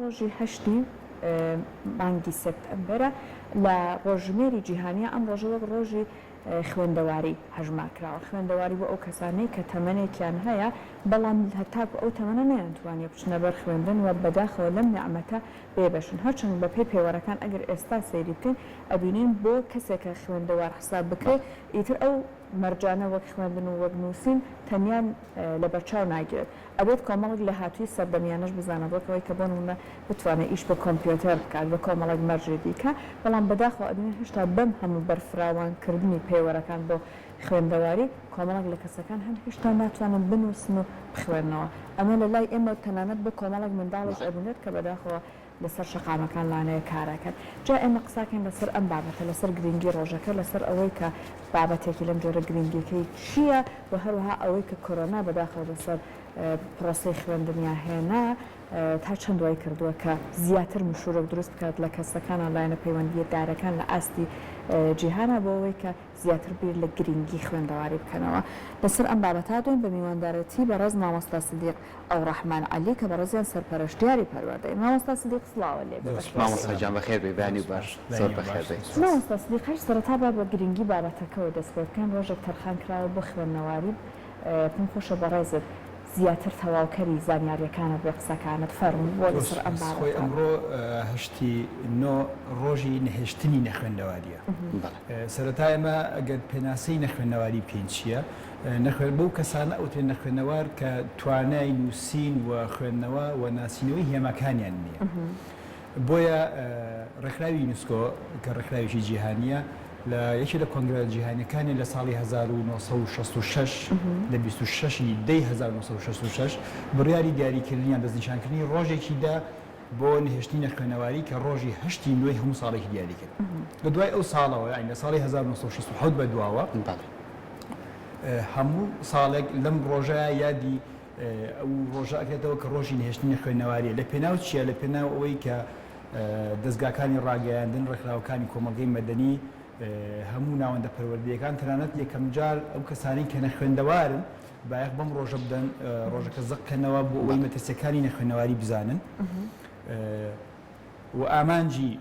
ڕۆژی هەشتی مانگی سپتەمبەرە لە ڕۆژژمێری جیهانیە ئەم ڕۆژە وەک ڕۆژی خوێندەواری هەژمارکراوە خوێندەواری بۆ ئەو کەسانەی کە تەمەنێکیان هەیە بەڵام هەتاکو ئەو تەمەنە نەیانتوانێت بچنە بەر خوێندن و بەداخەوە لەم نعمەتە بێبەشن هەرچەند بە پێی پێوەرەکان ئەگەر ئێستا سەیری بکەین ئەبینین بۆ کەسێکە خوێندەوار حساب بکرێت ئیتر ئەو مەرجانە وەک خوێندن و وەک نووسین تەنیان لە بەرچاو ناگرێت ئەبێت کۆمەڵک لە هاتووی سەردەمیانەش بزانە بۆکەوەی کە بۆ نمونە بتوانێت ئیش بە کۆمپیۆتەر بکات بە کۆمەڵک مەرجێ دیکە بەڵام بەداخەوە ئەبینین هێشتا بەم هەموو بەرفراوانکردنی پێوەرەکان بۆ خوێندەواری کۆمەڵک لە کەسەکان هەم هێشتا ناتوانن بنووسن و بخوێنەوە ئەمە لە لای ئێمە تەنانەت بە کۆمەڵک منداڵش ئەبینێت کە بەداخەوە لەسەر شەقامەکان لانەیە کارەکەن جا ئێمە قساکەین لەسەر ئەم بابەتە لەسەر گرنگی ڕۆژەکە لەسەر ئەوەی کە بابەتێکی لەم جۆرە گرنگیەکەی چییە و هەروەها ئەوەی کە کۆرۆنا بەداخەوە لەسەر پرۆسەی خوێندنیا هێنا تا چەند دوای کردووە کە زیاتر مشورە دروست بکات لە کەسەکان لایەنە پەیوەندیە دارەکان لە ئاستی جیهانە بۆ ئەوەی کە زیاتر بیر لە گرنگی خوێندەواری بکەنەوە لەسەر ئەم بابەتا دوین بە میواندارەتی بەڕێز مامۆستا سیدیق ئەوڕەحمان عەلی کە بەڕێزیان سەرپەرشتیاری پەروەردەی مامۆستا سیدیق سڵاوە لێ مامۆستا جان بەخێر بێ بانی باش زۆر بەخێر بێ مامۆستا سیدیق هەر سەرەتا با بە گرنگی بابەتەکەەوە دەست پێ بکەن ڕۆژێک تەرخان کراوە بۆ خوێندنەواری پێم خۆشە بەڕێزت زیاتر تەواوکەری زانیاریەکانت بە قسەکانت فەرموو بۆ لەسەر ئەم بابەتە ئەمڕۆ هەشتی نۆ ڕۆژی نەهێشتنی نەخوێندەواریە سەرەتا ئێمە ئەگەر پێناسەی نەخوێندەواری پێنج چییە بەو کەسانە ئەوتێن نەخوێندەوار کە توانای نووسین و خوێندنەوە و ناسینەوەی هێماکانیان نییە بۆیە ڕێکخراوی یونسکۆ کە ڕێکخراوێکی جیهانیە لە یەکی لە کۆنگرە جیهانیەکانی لە ساڵی 1966 لە 26 دەی 1966 بڕیاری دیاریکردنیان دەستنیشانکردنی ڕۆژێکیدا بۆ نهێشتنی نەخوێنەواری کە ڕۆژی هەشتی نوێی هەموو ساڵێکی دیاری کرد لە دوای ئەو ساڵەوە یعنی لە ساڵی 1967 بەدواوە هەموو ساڵێک لەم ڕۆژەیە یادی ئەو ڕۆژە ئەکرێتەوە کە ڕۆژی نهێشتنی نەخوێنەواریە لە پێناو چییە لە پێناو ئەوەی کە دەستگاکانی ڕاگەیاندن ڕێکخراوەکانی کۆمەلگەی مەدەنی هەموو ناوەندە پەروەردەیەکان تەنانەت یەکەم جار ئەو کەسانی کە نەخوێندەوارن بایەخ بەم ڕۆژە بدەن ڕۆژەکە زەقکەنەوە بۆ ئەوەی مەترسیەکانی نەخوێنەواری بزانن و ئامانجی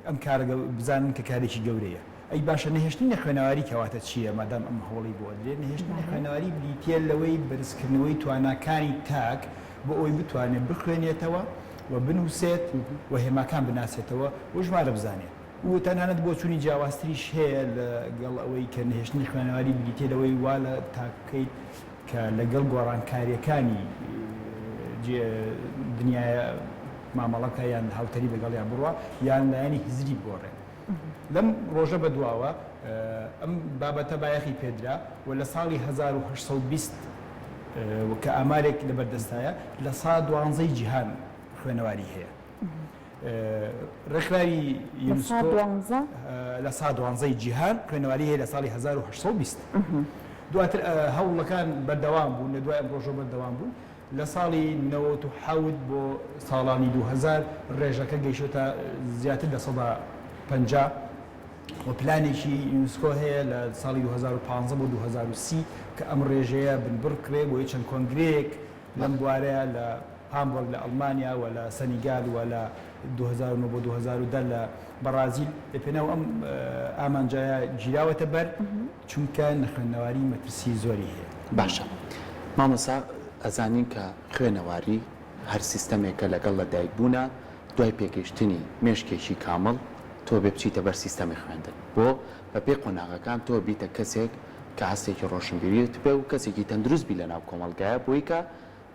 ئەم کارە بزانن کە کارێکی گەورەیە ئەی باشە نەهێشتنی نەخوێنەواری کەواتە چییە مادام ئەم هەوڵی بۆ درێ نەهێشتنی نەخوێنەواری بریتە لەوەی بەرزکردنەوەی تواناکانی تاک بۆ ئەوەی بتوانێت بخوێنێتەوە و بنووسێت و هێماکان بناسێتەوە و ژمارە بزانێت و تەنانەت بۆ چوونی جیاوازتریش هەیە لەگەڵ ئەوەی کە نهێشتنی خوێنەواری بریتێ لەوەی وا لە تاکەیت کە لەگەڵ گۆڕانکاریەکانی دنیای مامەڵەکە یان هاوتەری بەگەڵیان بڕوە یان لایەنی هزری بگۆڕێن لەم ڕۆژە بەدواوە ئەم بابەتە بایەخی پێدرا و لە ساڵی 1920 کە ئامارێک لەبەردەستایە لە سا 12 جیهان خوێنەواری هەیە ڕێکخراوی یونسکۆ لە سا 12 جیهان خوێنەواری هەیە لە ساڵی 1920 دواتر هەوڵەکان بەردەوام بوون لە دوای ئەم ڕۆژە بەردەوام بوون لە ساڵی 1970 بۆ ساڵانی 2000 ڕێژەکە گەیشتە زیاتر لە 150 و پلانێکی یونسکۆ هەیە لە ساڵی 2015 بۆ 2030 کە ئەم ڕێژەیە بنبڕ کرێ بۆ چەند کۆنگرەیەک لەم بوارەیە لە هامبۆرگ لە ئەڵمانیا و لە سەنیگال و لە 2009 بۆ 2010 لە بەرازیل لە پێناو ئەم ئامانجایە گیراوەتە بەر چونکە نەخوێنەواری مەترسی زۆری هەیە باشە مامۆستا ئەزانین کە خوێنەواری هەر سیستەمێکە لەگەڵ لەدایک بوونە دوای پێگەشتنی مێشکێکی کامڵ تۆ بێ بچیتە بەر سیستەمی خوێندن بۆ بە پێی قۆناغەکان تۆ بیتە کەسێک کە هەستێکی ڕۆشنبیریت پێ و کەسێکی تەندروست بی لە ناو کۆمەلگایە بۆی کە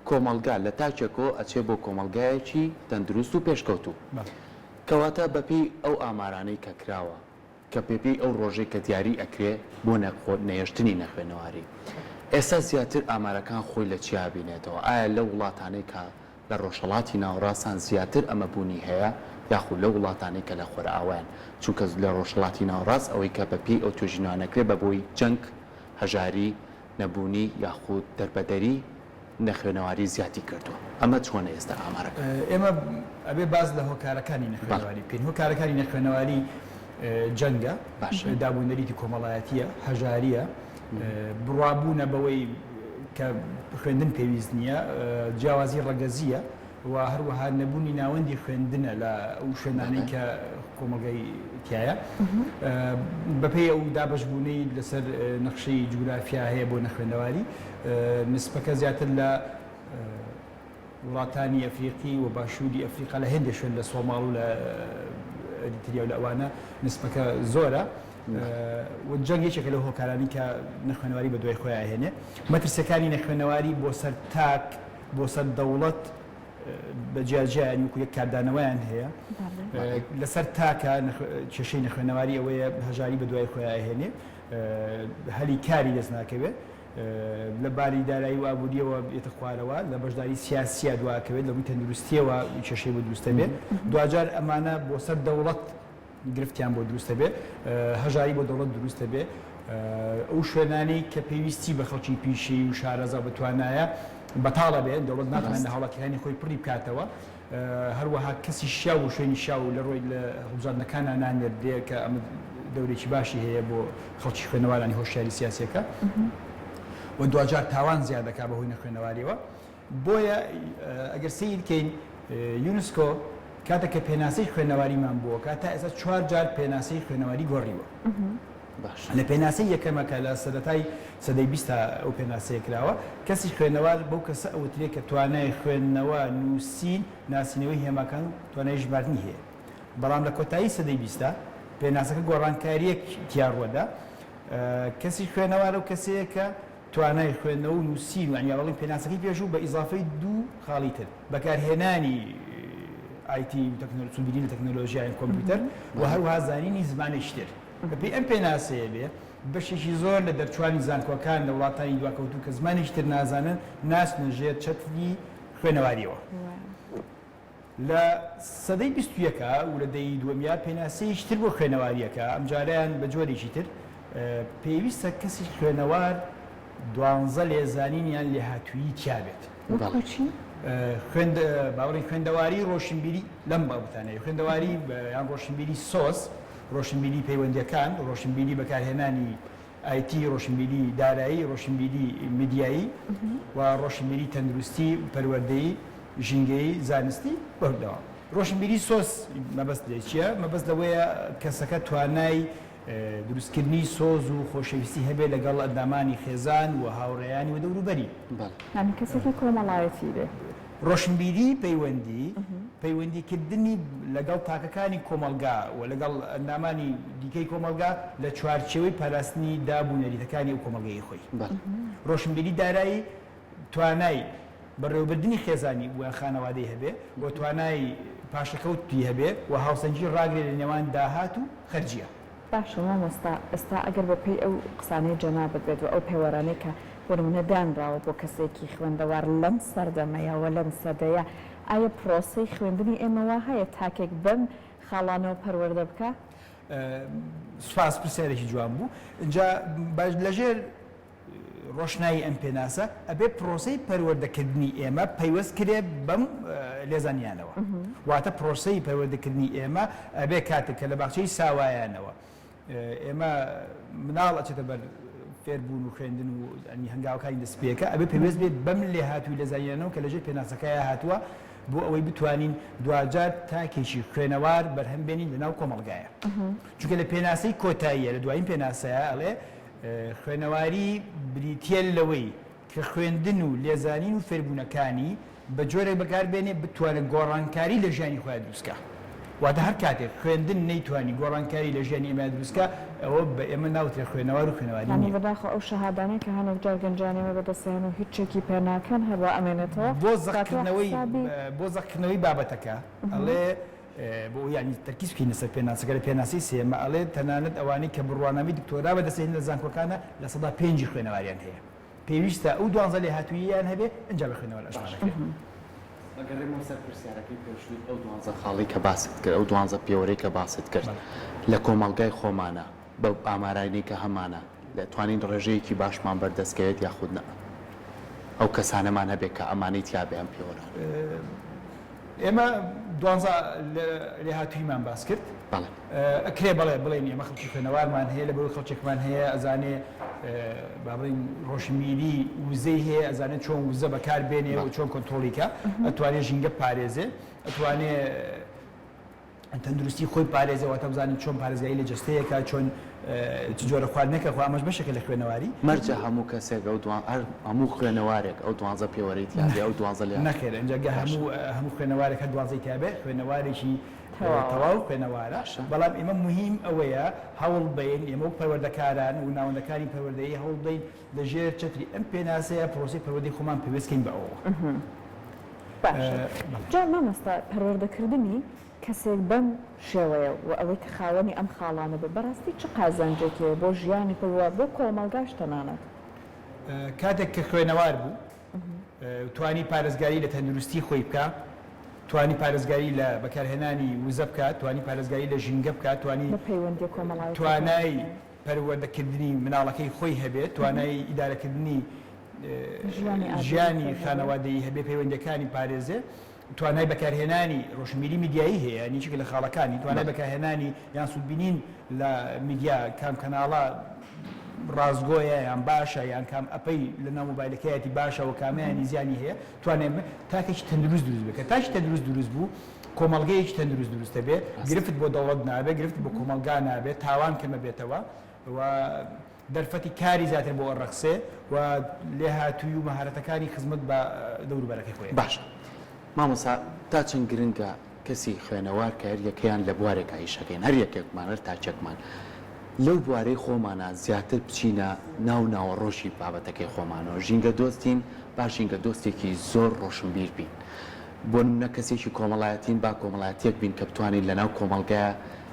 کۆمەلگا لە تاچێکۆ ئەچێ بۆ کۆمەلگایەکی تەندروست و پێشکەوتوو کەواتە بەپی ئەو ئامارانەی کە کراوە کە پێپی ئەو ڕۆژەی کە دیاری ئەکرێ بۆ نەهێشتنی نەخوێنەواری ئێستا زیاتر ئامارەکان خۆی لە چیا بینێتەوە ئایا لە وڵاتانەی کە لە ڕۆژهەڵاتی ناوەڕاستان زیاتر ئەمە بوونی هەیە یاخود لە وڵاتانەی کە لە خۆرئاوایان چونکە لە ڕۆژهەڵاتی ناوەڕاست ئەوەی کە بەپی ئەو توێژینانەکرێ بە بۆی جەنگ هەژاری نەبوونی یاخود دەربەدەری نەخوێنەواری زیاتی کردووە ئەمە چۆنە ئێستا ئامارەکە ئێمە ئەبێ باز لە هۆکارەکانی نەخوێنەواری بکەین هۆکارەکانی نەخوێنەواری جەنگە دابوونەریتی کۆمەڵایەتیە هەژاریە بڕوابوونە بەوەی کە خوێندن پێویست نییە جیاوازی ڕەگەزیە و هەروەها نەبوونی ناوەندی خوێندنە لە ئەو شوێنانەی کە کۆمەلگای تایە بەپێی ئەو دابەشبوونەی لەسەر نەخشەی جوگرافیا هەیە بۆ نەخوێندەواری نسبەکە زیاتر لە وڵاتانی ئەفریقی و باشووری ئەفریقا لە هێندێک شوێن لە سۆماڵ و لە ئەریتریا و لە ئەوانە نسبەکە زۆرە و جەنگ یەکێکە لەو هۆکارانی کە نەخوێنەواری بە دوای خۆیان هێنێ مەترسیەکانی نەخوێنەواری بۆ سەر تاک بۆ سەر دەوڵەت بە جیاجیانی وەکو یەک کاردانەوەیان هەیە لەسەر تاکە کێشەی نەخوێنەواری ئەوەیە هەژاری بە دوای خۆیان هێنێ هەلی کاری دەست ناکەوێت لە باری دارایی و ئابوووریەوە بێتە خوارەوە لە بەشداری سیاسیە دواکەوێت لەبووی تەندروستیەوە کێشەی بۆ دروستە بێت دوجار ئەمانە بۆ سەر دەوڵەت گرفتیان بۆ دروستە بێ هەژاری بۆ دەوڵەت دروستە بێ ئەو شوێنانەی کە پێویستی بە خەڵکی پیشی و شارەزا بتوانایە بەتاڵە بێت دەوڵەت ناتوانێت هەوڵاتیەکانی خۆی پڕی بکاتەوە هەروەها کەسی شیا و شوێنی شا و لە ڕۆی لە هەڵبژاردنەکانە نانێت دێ کە ئەمە دەورێکی باشی هەیە بۆ خەڵکی خوێنەوارانی هۆشیاری سیاسیەکە و دوجار تاوان زیاد دەکات بەهۆی نەخوێنەواریەوە بۆیە ئەگەر سیر بکەین یونسکۆ کاتێک کە پێناسەی خوێنەواریمان بووە کاتە ئێستا 4 جار پێناسەی خوێنەواری گۆڕیوە لە پێناسەی یەکەمەکە لە سەرەتای سەدەی 20 ئەو پێناسەیە کراوە کەسی خوێنەوار بەو کەسە ئەوترێت کە توانای خوێندنەوە نووسین ناسینەوەی هێماکان توانای ژمارنی هەیە بەڵام لە کۆتایی سەدەی 20 پێناسەکە گۆڕانکاریەک تیاڕوەدا کەسی خوێنەوار و کەسەیە کە توانای خوێندنەوە و نووسین و ئەنیاڵی پێناسەکەی پێشوو بە ئیزافەی 2 خاڵی تر بەکارهێنانی آیتی سوودبیری لە تەکنۆلۆژیای کۆمپیوتەر و هەروەها زانینی زمانی شتر بەپێی ئەم پێناسەیە بێ بەشێکی زۆر لە دەرچوانی زانکۆکان لە وڵاتانی دواکەوتوو کە زمانی شتر نازانن ناسنەژێت چەتری خوێنەواریەوە لە سەدەی 21 و لە دەی دووەمیا پێناسەی شتر بۆ خوێنەواریەکە ئەم جاریان بە جۆرێکی تر پێویستە کەسی خوێنەوار 12 لێزانینیان لێهاتوویی تیابێت باوەڕی خوێندەواری ڕۆشنبیری لەم بابەتانەیە خوێندەواری یان ڕۆشنبیری سۆس ڕۆشنبیری پەیوەندیەکان ڕۆشنبیری بەکارهێنانی آیتی ڕۆشنبیری دارایی ڕۆشنبیری میدیایی و ڕۆشنبیری تەندروستی پەروەردەیی ژینگەی زانستی بەردەوام ڕۆشنبیری سۆس مەبەست لێ چییە مەبەست لەوەیە کەسەکە توانای دروستکردنی سۆز و خۆشەویستی هەبێت لەگەڵ ئەندامانی خێزان و هاوڕێیانی و دەوروبەری کەسێکی کۆمەڵایەتی بێ ڕۆشنبیری پەیوەندیکردنی لەگەڵ تاکەکانی کۆمەلگا و لەگەڵ ئەندامانی دیکەی کۆمەلگا لە چوارچێوەی پاراستنی دابوونەریتەکانی ئەو کۆمەلگەی خۆی ڕۆشنبیری دارایی توانای بەڕێوەبردننی خێزانی و خانەوادەی هەبێ بۆ توانای پاشەکەوتی هەبێ و هاوسەنجی ڕاگرێت لە نێوان داهات و خەرجیە باشە مامۆستا ئێستا ئەگەر بە پێی ئەو قسانەی جەنابەت بێت و ئەو پێوەرانەی کە بۆنمونە دانراوە بۆ کەسێکی خوێندەوار لەم سەردەمەیەوە لەم سەدەیە ئایا پرۆسەی خوێندنی ئێمەوە هەیە تاکێک بەم خاڵانەوە پەروەردە بکە؟ سوپاس پرسیارێکی جوان بوو اینجا لەژێر ڕۆشنایی ئەم پێناسە ئەبێ پرۆسەی پەروەردەکردنی ئێمە پەیوەست کرێ بەم لێزانیانەوە واتە پرۆسەی پەروەردەکردنی ئێمە ئەبێ کاتێک کە لە باخچەی ساوایانەوە ئێمە مناڵ ئەچێتە بەر فێربوون و خوێندن و هەنگاوەکانی دەستپێکە ئەبێ پێویست بێت بەم لێهاتووی لێزانیانەوە کە لەژێر پێناسەکەیە هاتووە بۆ ئەوەی بتوانین دوجار تاکێکی خوێنەوار بەرهەمبێنین لەناو کۆمەڵگایە چونکە لە پێناسەی کۆتاییە لە دوایین پێناسەیە ئەڵێ خوێنەواری بریتە لەوەی کە خوێندن و لێزانین و فێربوونەکانی بە جۆرێک بەکاربێنێ بتوانێت گۆڕانکاری لە ژیانی خۆیان دروستکە واتە هەر کاتێک خوێندن نەیتوانی گۆڕانکاری لە ژیانی ئێمە دروستکە ئەوە بە ئێمە ناوترێت خوێنەوار و خوێنەواری نیە بەداخە ئەو شەهادانەی کە هەنێک جار گەنجانەوە بەدەستیان و هیچێکی پێناکەن هەروە ئەمێنێتەوە بۆ زەقکردنەوەی بابەتەکە ئەڵێ بۆ ینی تەرکیز بکەین لەسەر پێناسەکە لە پێناسی سێمە ئەڵێ تەنانەت ئەوانەی کە بڕوانامی دکتۆرا بەدەستێن لە زانکۆکانە لە سەدا 5 خوێنەواریان هەیە پێویستە ئەو 12 لێهاتووییان هەبێ ئەنجا بە خوێنەوە ئەشمانەکە ئەگەڕێمەوە سەر پرسیارەکەی پێشووی ئەو 12 خاڵی کە باست کرد ئەو 12 پێوەرەی کە باست کرد لە کۆمەڵگای خۆمانە بە ئامارانی کە هەمانە دەتوانین ڕێژەیەکی باشمان بەردەستکەوێت یاخود نە ئەو کەسانەمان هەبێت کە ئەمانەی تیابێ ئەم پێوەرە ئێمە دوانزە لێ هاتوویمان باس کرد بەڵێ ئەکرێ بڵێن ئێمە خەڵکی خوێنەوارمان هەیە لە بەوەی خەڵکێکمان هەیە ئەزانێ با بڵین ڕۆژمیری وزەی هەیە ئەزانێت چۆن وزە بەکار بێنێ و چۆن کۆنتترۆلیکە ئەتوانێت ژینگە پارێزێ ئەتوانێت تەندروستی خۆی پارێزەوە تا بزانین چۆن پارێزگایی لە جستەیەکە چۆن جۆرە خواردنەکە خو ئەمەش بەشێکە لە خوێنەواری مەرجە هەموو کەسێک هەموو خوێنەوارێک ئەو دوانزە پێوەرەی تیاابێ ئەو دوانزە لێ نەخێر ئەنجگە هەموو خوێنەوارێک هە دوانزەی تیاابێ خوێنەوارێکی تەواو خوێنەوارە بەڵام ئێمە مهم ئەوەیە هەوڵ بین ئێمە و پەروەردەکاران و ناوەندەکانی پەروەردەیی هەوڵ بدەین لەژێر چتری ئەم پێناسەیە پرۆسی پەروەردەی خۆمان پێویستکەین بەەوە جا مامۆستا پەروەردەکردنی کەسێک بەم شێوەیە و ئەوەی کە خاوەنی ئەم خاڵانە بە بەڕاستی چ قازانجێکێ بۆ ژیانی پڕوە بۆ کۆمەلگاش تەنانەت کاتێک کە خوێنەوار بوو توانی پارێزگاری لە تەندروستی خۆی بکە توانی پارێزگاری لە بەکارهێنانی وزە بکات توانی پارێزگاری لە ژینگە بکات پەیوەندی کۆمەڵای توانای پەروەردەکردنی مناڵەکەی خۆی هەبێت توانای ئیدارەکردنی ژیانی خانەوادەیی هەبێ پەیوەندەکانی پارێزێ توانای بەکارهێنانی ڕۆژمیری میدیایی هەیە نیچێک لە خاڵەکانی توانای بەکارهێنانی یان سوودبینین لە میدیا کام کەناڵە ڕازگۆیە یان باشە یان کام ئەپەی لە ناو مۆبایلەکەیەتی باشە و کامیانی زیانی هەیە توانێت تاکێکی تەندروست دروست بکە تاکی تەندروست دروست بوو کۆمەڵگەیەکی تەندروست دروستە بێ گرفت بۆ دەوڵەت نابێت گرفت بۆ کۆمەلگا نابێت تاوان کەمە بێتەوە و دەرفەتی کاری زیاتر بۆ ڕەخسێ و لێ هاتووی و مەهارەتەکانی خزمەت بە دەوروبەرەکەی خۆی باشە مامۆستا تا چەند گرنگە کەسی خوێنەوار کە هەر یەکەیان لە بوارێکە ئیشەکەین هەر یەکێکمان هەر تاچێکمان لەو بوارەی خۆمانە زیاتر بچینە ناو ناوەڕۆژی بابەتەکەی خۆمانەوە ژینگە دۆستین با ژینگە دۆستێکی زۆر ڕۆشنبیر بین بۆ نمونە کەسێکی کۆمەڵایەتین با کۆمەڵایەتێک بین کە بتوانین لەناو کۆمەڵگایە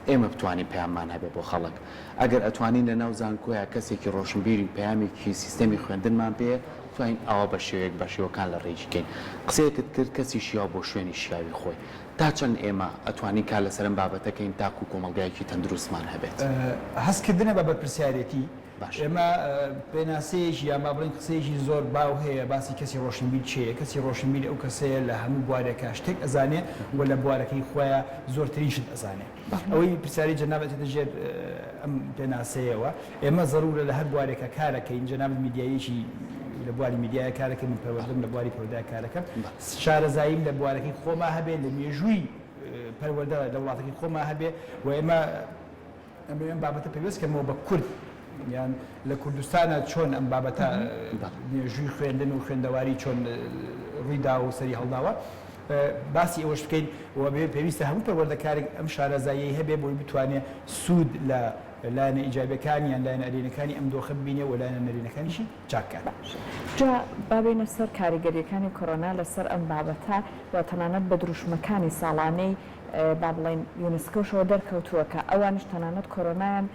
ئێمە بتوانین پەیاممان هەبێ بۆ خەڵک ئەگەر ئەتوانین لە ناو زانکۆیە کەسێکی ڕۆشنبیری پەیامێکی سیستەمی خوێندنمان پێ توانین ئەوە بە شێوەیەک بە شێوەکان لە ڕێژیکەین قسەیەکت کرد کەسی شیا بۆ شوێنی شیاوی خۆی تا چەند ئێمە ئەتوانین کار لەسەرم بابەتەکەین تاکو کۆمەلگایەکی تەندروستمان هەبێت هەستکردنە بە بەرپرسیارەتی ئێمە پێناسەیەکی یان با بڵین قسەیەکی زۆر باو هەیە باسی کەسی ڕۆشنبیر چیە کەسی ڕۆشنبیر ئەو کەسەیە لە هەموو بوارێکە شتێک ئەزانێ و لە بوارەکەی خۆیان زۆرترین شت ئەزانێ ئەوەی پرسیاری جەنابەت دەژێت ئەم پێناسەیەوە ئێمە زەرورە لە هەر بوارێکە کارەکەین جەنابەت میدیایەکی لە بواری میدیای کارەکە من پەروەردەم لە بواری پەروەردەی کارەکەم شارەزاییم لە بوارەکەی خۆما هەبێ لە مێژووی پەروەردە لە وڵاتەکەی خۆما هەبێ و ئێمە ئەم بابەتە پێویستکەمەوە بە کورد یان لە کوردستانە چۆن ئەم بابەتە مێژووی خوێندن و خوێندەواری چۆن ڕوویدا و سەری هەڵداوە باسی ئەوەش بکەین و پێویستە هەموو پەروەردەکارێک ئەم شارەزایی هەبێ بۆی بتوانێت سوود لە لایەنە ئیجابیەکانی یان لایەنە ئەرێنەکانی ئەم دۆخە ببینێ و لایەنە نەرێنەکانیشی چاککات. جا بابێنە سەر کاریگەریەکانی کۆرۆنا لەسەر ئەم بابەتە و تەنانەت بە دروشمەکانی ساڵانەی با بڵێن یونسکۆشەوە دەرکەوتووە کە ئەوانش تەنانەت کۆرۆنایان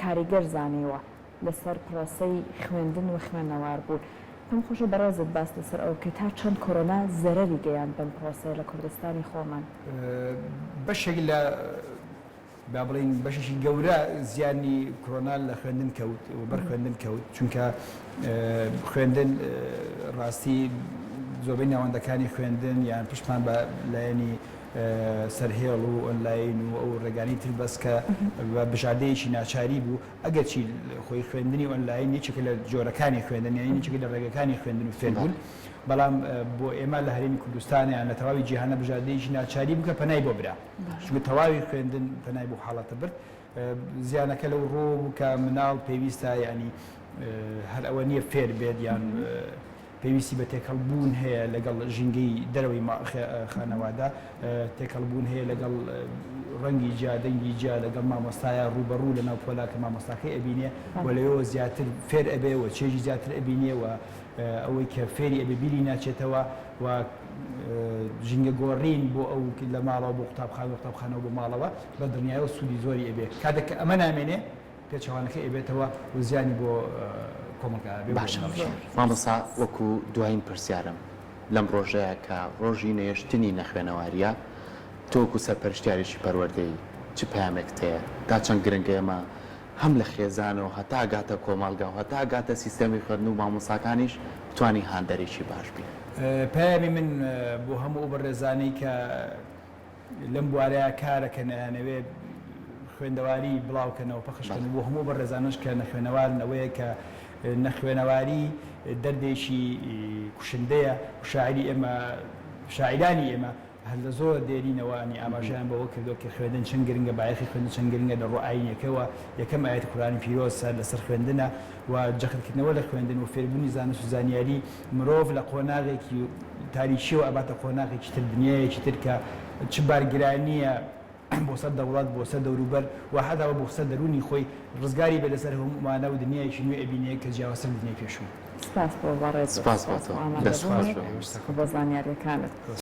کاریگەر زانیوە لەسەر پرۆسەی خوێندن و خوێنەوار بوون. پێم خۆشە بەڕێزت باس لەسەر ئەو کە تا چەند کۆرۆنا زەرەری گەیان بەم پرۆسەیە لە کوردستانی خۆمان. بەشێک لە با بڵین بەشێکی گەورە زیانی کۆرۆنا لە خوێندن کەوت و بەر خوێندن کەوت چونکە خوێندن ڕاستی زۆربەی ناوەندەکانی خوێندن یان پشتمان بە لایەنی سەرهێڵ و ئۆنلاین و ئەو ڕێگانی تر بەس کە بژاردەیەکی ناچاری بوو ئەگەر چی خۆی خوێندنی ئۆنلاین یەکێکە لە جۆرەکانی خوێندن یان یەکێکە لە ڕێگەکانی خوێندن و فێر بوون بەڵام بۆ ئێمە لە هەرێمی کوردستانیان لە تەواوی جیهانە بژاردەیەکی ناچاری بکە پەنای بۆ برا چونکە تەواوی خوێندن پەنای بۆ حاڵەتە برد زیانەکە لەو ڕۆ بوو کە مناڵ پێویستە ینی هەر ئەوە نییە فێر بێت یان پێویستی بە تێکەڵبوون هەیە لەگەڵ ژینگەی دەرەوەی خانەوادا تێکەڵبوون هەیە لەگەڵ ڕەنگی جیا دەنگی جیا لەگەڵ مامۆستایە ڕوبەڕوو لە ناو پۆلا کە مامۆستاکەی ئەبینێ و لەوێەوە زیاتر فێر ئەبێ و چێژی زیاتر ئەبینێ و ئەوەی کە فێری ئەبێ بیری ناچێتەوە و ژینگە گۆڕین بۆ ئەو لە ماڵەوە بۆ قوتابخانەوە بۆ ماڵەوە بە دڵنیایەوە سوودی زۆری ئەبێ کاتێک کە ئەمە نامێنێ پێچەوانەکە ئەبێتەوە و زیانی بۆ باش مامۆستا وەکو دوایین پرسیارم لەم ڕۆژەیە کە ڕۆژی نێشتنی نەخوێنەواریە تۆکو سەرپەرشتیارێکی پەروەردەی چ پامێکت هەیە تا چەند گرنگە ئێمە هەم لە خێزانەوە هەتا گاتە کۆمەڵگا و هەتا گاتە سیستەمی خوێندن و مامۆستاکانیش توانی هاندەرێکی باش بین. پەیامی من بۆ هەموو بەڕێزانەی کە لەم بوارەیە کارەکەن ئەیانەوێ خوێندەواری بڵاوکەنەوە پەخشکەن بۆ هەموو بەڕێزانش کە نەخوێنەوارن ئەوەیە کە نەخوێنەواری دەردێکی کوشندەیە شاعری ئێمە شاعرانی ئێمە هەر لە زۆر دێرینەوەنی ئاماژیان بەوە کردو کە خوێندن چەند گرنگە باەخی خوێندن چەند گرنگە لە ڕۆئاینەکەەوە یەکەم ئاەتی قورآنی پیرۆز لەسەر خوێندنە و جەختکردنەوە لە خوێندن و فێربوونی زانست و زانیاری مرۆڤ لە قۆناغێکی تاریکیەوە ئەباتە قۆناغێکی تر دنیایەکی تر کە چ بارگرانیە بۆ سەر دەوڵات بۆ سەر دەوروبەر و حەداوە بۆ سەر دەرونی خۆی ڕزگاری بە لەسەر هەمومانە و دنیایکی نوێ ئەبینەیە کە جیاوازتر دنیای پێشوو. سپاس بۆ بەڕێز سپاس بۆ تۆ. بە زانیاریەکانت.